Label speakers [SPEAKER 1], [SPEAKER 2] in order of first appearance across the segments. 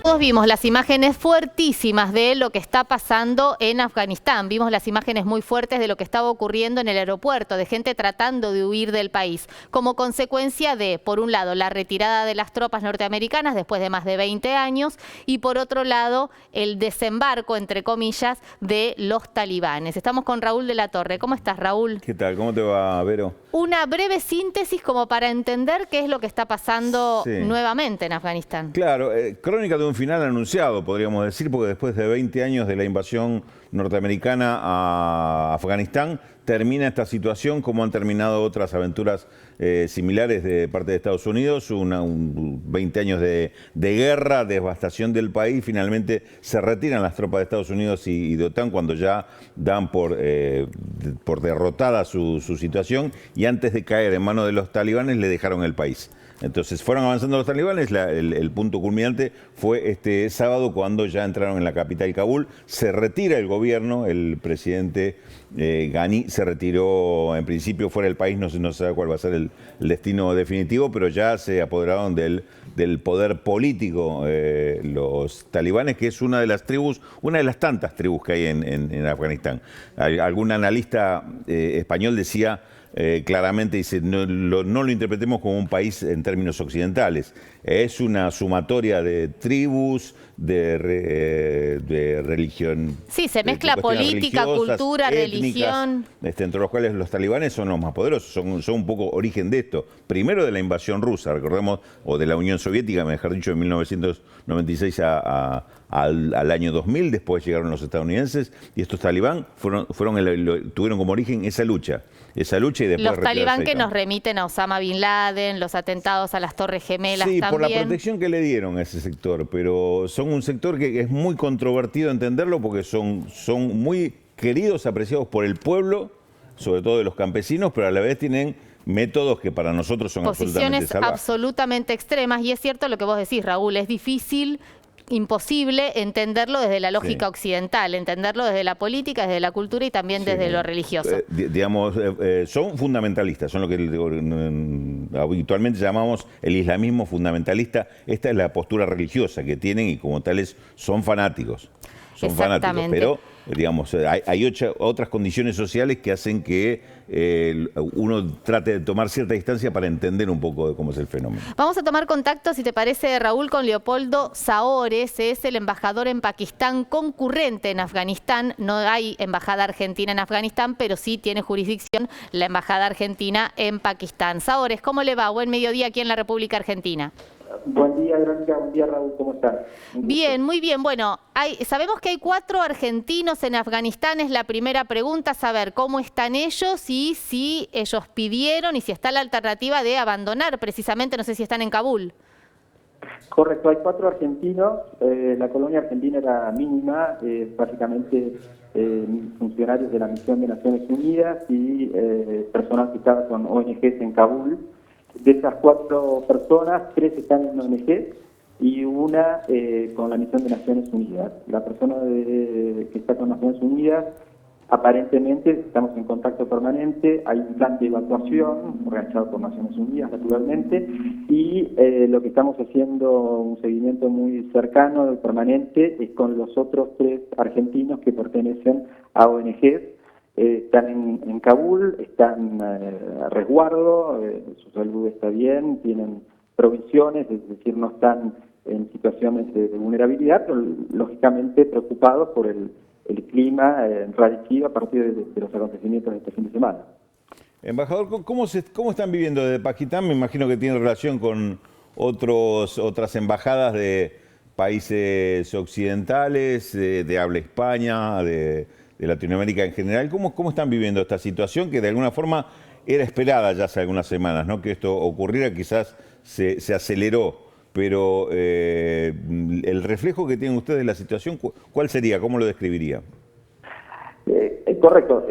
[SPEAKER 1] Todos vimos las imágenes fuertísimas de lo que está pasando en Afganistán. Vimos las imágenes muy fuertes de lo que estaba ocurriendo en el aeropuerto, de gente tratando de huir del país, como consecuencia de, por un lado, la retirada de las tropas norteamericanas después de más de 20 años y, por otro lado, el desembarco, entre comillas, de los talibanes. Estamos con Raúl de la Torre. ¿Cómo estás, Raúl?
[SPEAKER 2] ¿Qué tal? ¿Cómo te va, Vero?
[SPEAKER 1] Una breve síntesis como para entender qué es lo que está pasando
[SPEAKER 2] Sí.
[SPEAKER 1] nuevamente en Afganistán.
[SPEAKER 2] Claro, crónica de un final anunciado, podríamos decir, porque después de 20 años de la invasión norteamericana a Afganistán, termina esta situación como han terminado otras aventuras similares de parte de Estados Unidos, 20 años de guerra, devastación del país, finalmente se retiran las tropas de Estados Unidos y de OTAN cuando ya dan por derrotada su situación y antes de caer en manos de los talibanes le dejaron el país. Entonces fueron avanzando los talibanes, el punto culminante fue este sábado cuando ya entraron en la capital Kabul, se retira el gobierno, el presidente Ghani se retiró en principio fuera del país, no se sabe cuál va a ser el destino definitivo, pero ya se apoderaron del poder político los talibanes, que es una de las tribus, una de las tantas tribus que hay en Afganistán. Algún analista español decía claramente, dice, no lo interpretemos como un país en términos occidentales. Es una sumatoria de tribus, de religión.
[SPEAKER 1] Sí, se mezcla política, cultura,
[SPEAKER 2] étnicas,
[SPEAKER 1] religión.
[SPEAKER 2] entre los cuales los talibanes son los más poderosos, son un poco origen de esto. Primero de la invasión rusa, recordemos, o de la Unión Soviética, mejor dicho, en 1996 al año 2000, después llegaron los estadounidenses y estos talibán tuvieron como origen esa lucha y después
[SPEAKER 1] los talibán que nos remiten a Osama Bin Laden, los atentados a las Torres Gemelas
[SPEAKER 2] sí,
[SPEAKER 1] también.
[SPEAKER 2] por la protección que le dieron a ese sector, pero son un sector que es muy controvertido entenderlo porque son muy queridos, apreciados por el pueblo, sobre todo de los campesinos, pero a la vez tienen métodos que para nosotros son
[SPEAKER 1] posiciones
[SPEAKER 2] salvajes.
[SPEAKER 1] Absolutamente extremas, y es cierto lo que vos decís, Raúl, es difícil, imposible entenderlo desde la lógica occidental, entenderlo desde la política, desde la cultura y también desde lo religioso.
[SPEAKER 2] Digamos, son fundamentalistas, son lo que habitualmente llamamos el islamismo fundamentalista. Esta es la postura religiosa que tienen y como tales son fanáticos. Son fanáticos, pero digamos, hay otras condiciones sociales que hacen que uno trate de tomar cierta distancia para entender un poco de cómo es el fenómeno.
[SPEAKER 1] Vamos a tomar contacto, si te parece, Raúl, con Leopoldo Saores, es el embajador en Pakistán concurrente en Afganistán. No hay embajada argentina en Afganistán, pero sí tiene jurisdicción la embajada argentina en Pakistán. Saores, ¿cómo le va? Buen mediodía aquí en la República Argentina.
[SPEAKER 3] Buen día, Verónica. Buen día, Raúl. ¿Cómo estás?
[SPEAKER 1] Bien, muy bien. Bueno, sabemos que hay 4 argentinos en Afganistán. Es la primera pregunta, saber cómo están ellos y si ellos pidieron y si está la alternativa de abandonar precisamente, no sé si están en Kabul.
[SPEAKER 3] Correcto, hay 4 argentinos. La colonia argentina era mínima, básicamente funcionarios de la Misión de Naciones Unidas y personal que estaba con ONGs en Kabul. De esas 4 personas, 3 están en ONG y una con la Misión de Naciones Unidas. La persona que está con Naciones Unidas, aparentemente estamos en contacto permanente, hay un plan de evacuación organizado por Naciones Unidas, naturalmente, y lo que estamos haciendo, un seguimiento muy cercano, permanente, es con los otros 3 argentinos que pertenecen a ONGs. Están en Kabul, están a resguardo, su salud está bien, tienen provisiones, es decir, no están en situaciones de vulnerabilidad, pero lógicamente preocupados por el clima enrarecido a partir de los acontecimientos de este fin de semana.
[SPEAKER 2] Embajador, ¿cómo están viviendo desde Pakistán? Me imagino que tiene relación con otras embajadas de países occidentales, de habla hispana, de Latinoamérica en general. ¿Cómo están viviendo esta situación que de alguna forma era esperada ya hace algunas semanas, ¿no? Que esto ocurriera, quizás se aceleró, pero el reflejo que tienen ustedes de la situación, ¿cuál sería? ¿Cómo lo describiría?
[SPEAKER 3] Correcto.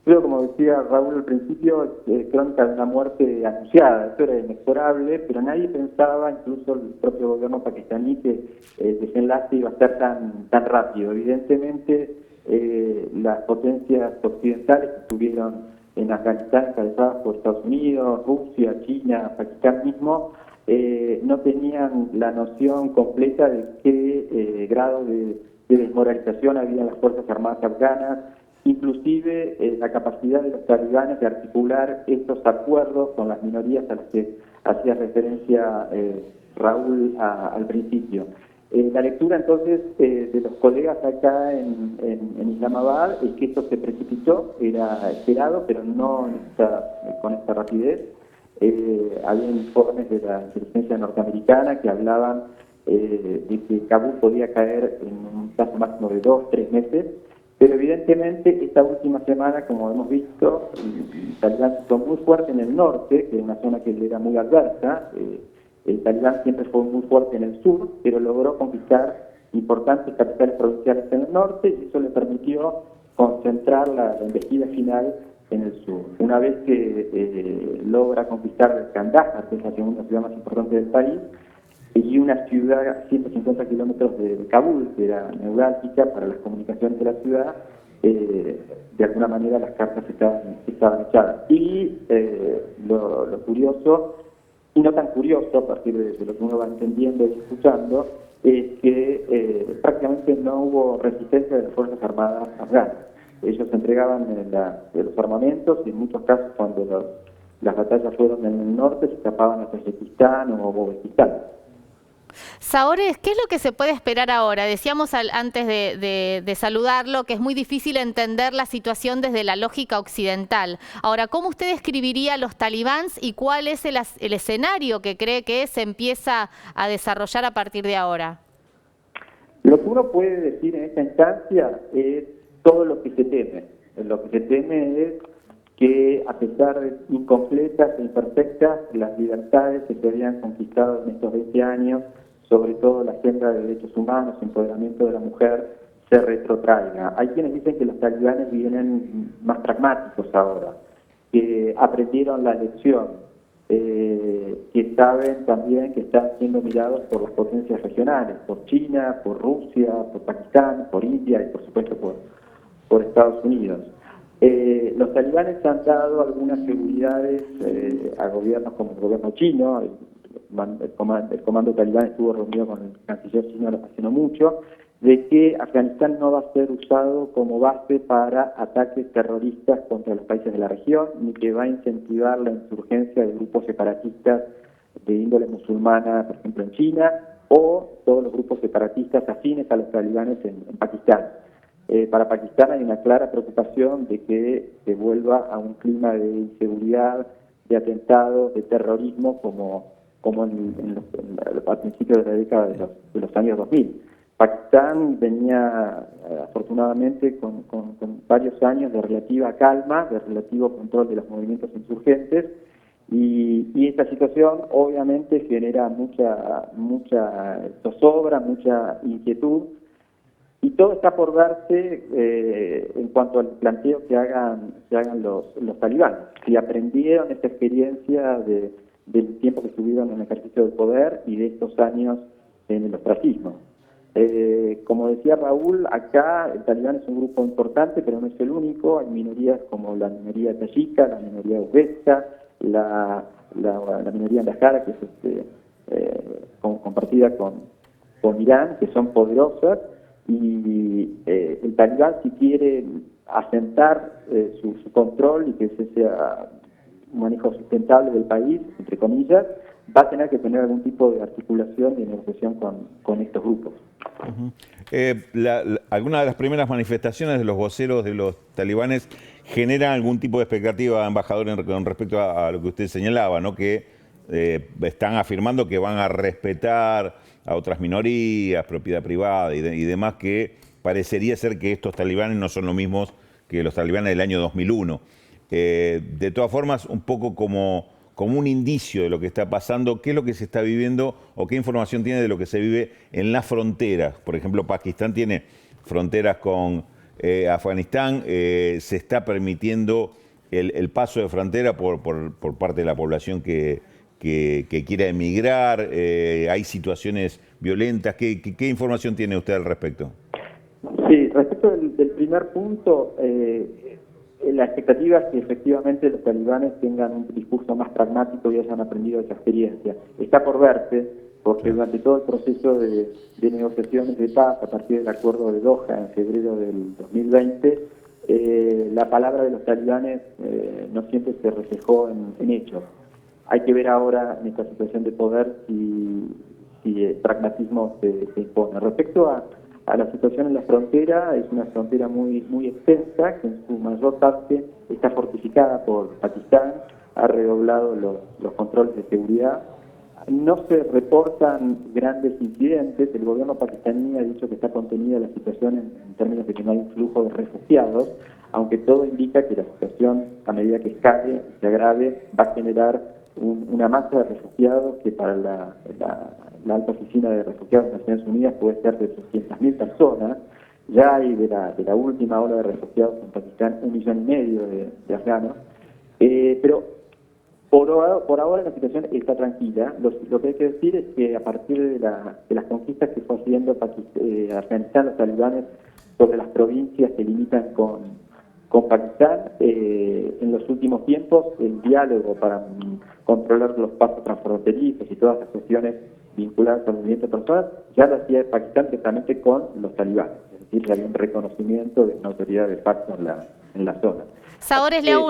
[SPEAKER 3] Creo, como decía Raúl al principio, crónica de una muerte anunciada. Esto era inexorable, pero nadie pensaba, incluso el propio gobierno pakistaní, que el desenlace iba a ser tan rápido. Evidentemente, las potencias occidentales que estuvieron en Afganistán, encabezadas por Estados Unidos, Rusia, China, Pakistán mismo, no tenían la noción completa de qué grado de desmoralización había en las Fuerzas Armadas afganas, inclusive la capacidad de los talibanes de articular estos acuerdos con las minorías a las que hacía referencia Raúl al principio. La lectura entonces de los colegas acá en Islamabad es que esto se precipitó, era esperado, pero no con esta rapidez. Había informes de la inteligencia norteamericana que hablaban de que Kabul podía caer en un plazo máximo de 2-3 meses, pero evidentemente esta última semana, como hemos visto, el talibán se hizo muy fuerte en el norte, que es una zona que le era muy adversa. El talibán siempre fue muy fuerte en el sur, pero logró conquistar importantes capitales provinciales en el norte y eso le permitió concentrar la embestida final en el sur. Una vez que logra conquistar Kandahar, que es la segunda ciudad más importante del país, y una ciudad a 150 kilómetros de Kabul, que era neurálgica para las comunicaciones de la ciudad, de alguna manera las cartas estaban echadas. Y lo curioso, y no tan curioso a partir de lo que uno va entendiendo y escuchando, es que prácticamente no hubo resistencia de las Fuerzas Armadas afganas. Ellos entregaban los armamentos y en muchos casos cuando las batallas fueron en el norte se escapaban a Tayikistán o Uzbekistán.
[SPEAKER 1] Saores, ¿qué es lo que se puede esperar ahora? Decíamos antes de saludarlo que es muy difícil entender la situación desde la lógica occidental. Ahora, ¿cómo usted describiría a los talibans y cuál es el escenario que cree que se empieza a desarrollar a partir de ahora?
[SPEAKER 3] Lo que uno puede decir en esta instancia es todo lo que se teme. Lo que se teme es que, a pesar de incompletas e imperfectas, las libertades que se habían conquistado en estos 20 años, sobre todo la agenda de derechos humanos, empoderamiento de la mujer, se retrotraiga. Hay quienes dicen que los talibanes vienen más pragmáticos ahora, que aprendieron la lección, que saben también que están siendo mirados por las potencias regionales, por China, por Rusia, por Pakistán, por India y por supuesto por Estados Unidos. Los talibanes han dado algunas seguridades a gobiernos como el gobierno chino. El comando talibán estuvo reunido con el canciller chino hace no mucho, de que Afganistán no va a ser usado como base para ataques terroristas contra los países de la región, ni que va a incentivar la insurgencia de grupos separatistas de índole musulmana, por ejemplo en China, o todos los grupos separatistas afines a los talibanes en Pakistán. Para Pakistán hay una clara preocupación de que se vuelva a un clima de inseguridad, de atentados, de terrorismo, como a principios de la década de los años 2000. Pakistán venía, afortunadamente, con varios años de relativa calma, de relativo control de los movimientos insurgentes, y esta situación obviamente genera mucha zozobra, mucha inquietud, y todo está por darse en cuanto al planteo que hagan los talibanes. Si aprendieron esta experiencia del tiempo que estuvieron en el ejercicio del poder y de estos años en el ostracismo. Como decía Raúl, acá el talibán es un grupo importante, pero no es el único. Hay minorías como la minoría tayika, la minoría uzbeka, la minoría andajara, que es compartida con Irán, que son poderosas, y el talibán, si quiere asentar su control y que ese sea un manejo sustentable del país, entre comillas, va a tener que tener algún tipo de articulación y negociación con estos grupos.
[SPEAKER 2] ¿Alguna de las primeras manifestaciones de los voceros de los talibanes generan algún tipo de expectativa, embajador, con respecto a lo que usted señalaba, ¿no? Que están afirmando que van a respetar a otras minorías, propiedad privada y demás, que parecería ser que estos talibanes no son los mismos que los talibanes del año 2001. De todas formas, un poco como un indicio de lo que está pasando, ¿qué es lo que se está viviendo o qué información tiene de lo que se vive en las fronteras? Por ejemplo, Pakistán tiene fronteras con Afganistán, se está permitiendo el paso de frontera por parte de la población que quiera emigrar, hay situaciones violentas. ¿Qué información tiene usted al respecto?
[SPEAKER 3] Sí, respecto del primer punto, la expectativa es que efectivamente los talibanes tengan un discurso más pragmático y hayan aprendido esa experiencia. Está por verse, porque durante todo el proceso de negociaciones de paz, a partir del acuerdo de Doha en febrero del 2020, la palabra de los talibanes no siempre se reflejó en hechos. Hay que ver ahora en esta situación de poder si el pragmatismo se impone. Respecto a la situación en la frontera, es una frontera muy extensa, que en su mayor parte está fortificada por Pakistán, ha redoblado los controles de seguridad. No se reportan grandes incidentes, el gobierno pakistaní ha dicho que está contenida la situación en términos de que no hay un flujo de refugiados, aunque todo indica que la situación, a medida que escale, se agrave, va a generar una masa de refugiados que para la alta oficina de refugiados de Naciones Unidas puede ser de 300.000 personas. Ya hay de la última ola de refugiados en Pakistán 1,5 millones de afganos. Pero por ahora la situación está tranquila. Lo que hay que decir es que a partir de las conquistas que fue haciendo Afganistán, los talibanes, sobre las provincias que limitan con Pakistán, en los últimos tiempos el diálogo para controlar los pasos transfronterizos y todas las cuestiones vinculadas al movimiento de personas ya lo hacía Pakistán directamente con los talibanes, es decir, ya había un reconocimiento de una autoridad de facto en la zona.
[SPEAKER 1] Saores, le hago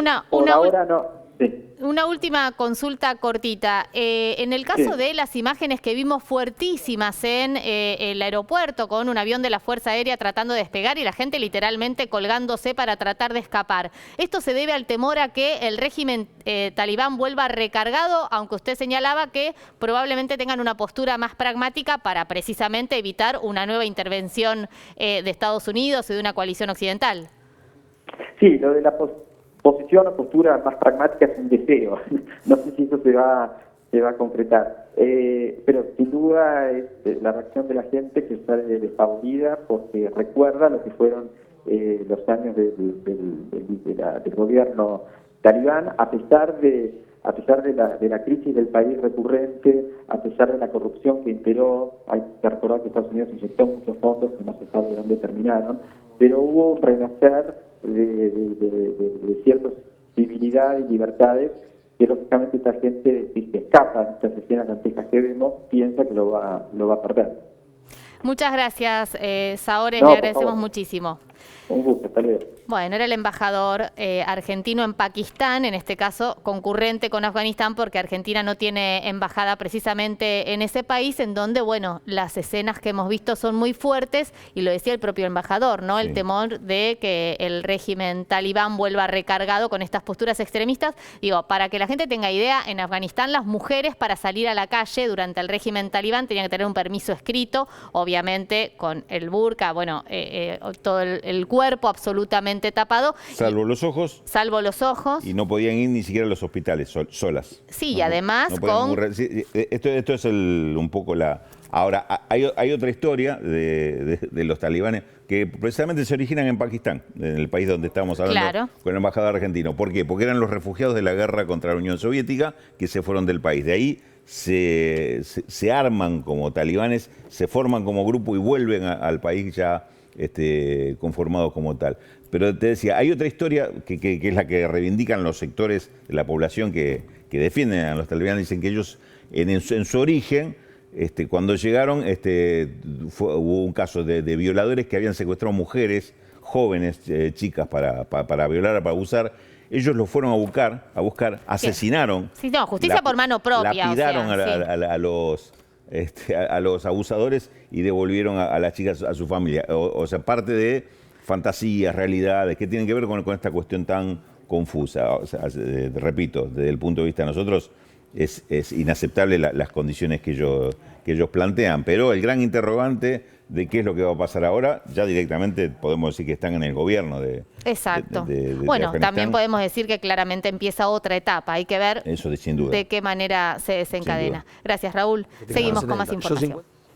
[SPEAKER 3] Sí.
[SPEAKER 1] Una última consulta cortita. En el caso de las imágenes que vimos fuertísimas en el aeropuerto con un avión de la Fuerza Aérea tratando de despegar y la gente literalmente colgándose para tratar de escapar, ¿esto se debe al temor a que el régimen talibán vuelva recargado, aunque usted señalaba que probablemente tengan una postura más pragmática para precisamente evitar una nueva intervención de Estados Unidos y de una coalición occidental?
[SPEAKER 3] Sí, lo de la posición o postura más pragmática es un deseo. No sé si eso se va a concretar. Pero sin duda es la reacción de la gente que sale despavorida porque recuerda lo que fueron los años del gobierno talibán, a pesar de la crisis del país recurrente, a pesar de la corrupción que imperó. Hay que recordar que Estados Unidos inyectó muchos fondos que no se sabe dónde terminaron, pero hubo un renacer de ciertas civilidades y libertades que lógicamente esta gente, si se escapa de estas escenas dantescas que vemos, piensa que lo va a perder.
[SPEAKER 1] Muchas gracias, Saores, le agradecemos muchísimo.
[SPEAKER 3] Un gusto, hasta luego.
[SPEAKER 1] Bueno, era el embajador argentino en Pakistán, en este caso concurrente con Afganistán, porque Argentina no tiene embajada precisamente en ese país, en donde, bueno, las escenas que hemos visto son muy fuertes, y lo decía el propio embajador, ¿no? El temor de que el régimen talibán vuelva recargado con estas posturas extremistas. Digo, para que la gente tenga idea, en Afganistán las mujeres para salir a la calle durante el régimen talibán tenían que tener un permiso escrito, obviamente con el burka, bueno, todo el cuerpo absolutamente tapado.
[SPEAKER 2] Salvo los ojos.
[SPEAKER 1] Salvo los ojos.
[SPEAKER 2] Y no podían ir ni siquiera a los hospitales solas.
[SPEAKER 1] Sí, y además
[SPEAKER 2] esto es un poco la... Ahora, hay otra historia de los talibanes que precisamente se originan en Pakistán, en el país donde estamos hablando con el embajador argentino. ¿Por qué? Porque eran los refugiados de la guerra contra la Unión Soviética que se fueron del país. De ahí se arman como talibanes, se forman como grupo y vuelven al país ya conformado como tal. Pero te decía, hay otra historia que es la que reivindican los sectores de la población que defienden a los talibanes. Dicen que ellos en su origen, cuando llegaron, hubo un caso de violadores que habían secuestrado mujeres jóvenes, chicas, para violar, para abusar. Ellos los fueron a buscar, asesinaron.
[SPEAKER 1] Sí, no, justicia por mano propia.
[SPEAKER 2] Lapidaron a los abusadores y devolvieron a las chicas a su familia. O sea, parte de fantasías, realidades, que tienen que ver con esta cuestión tan confusa. O sea, repito, desde el punto de vista de nosotros, es inaceptable las condiciones que ellos plantean. Pero el gran interrogante de qué es lo que va a pasar ahora, ya directamente podemos decir que están en el gobierno de
[SPEAKER 1] Exacto.
[SPEAKER 2] Bueno,
[SPEAKER 1] Afganistán. También podemos decir que claramente empieza otra etapa. Hay que ver
[SPEAKER 2] eso sin duda.
[SPEAKER 1] de qué manera se desencadena. Gracias, Raúl. Seguimos con más información.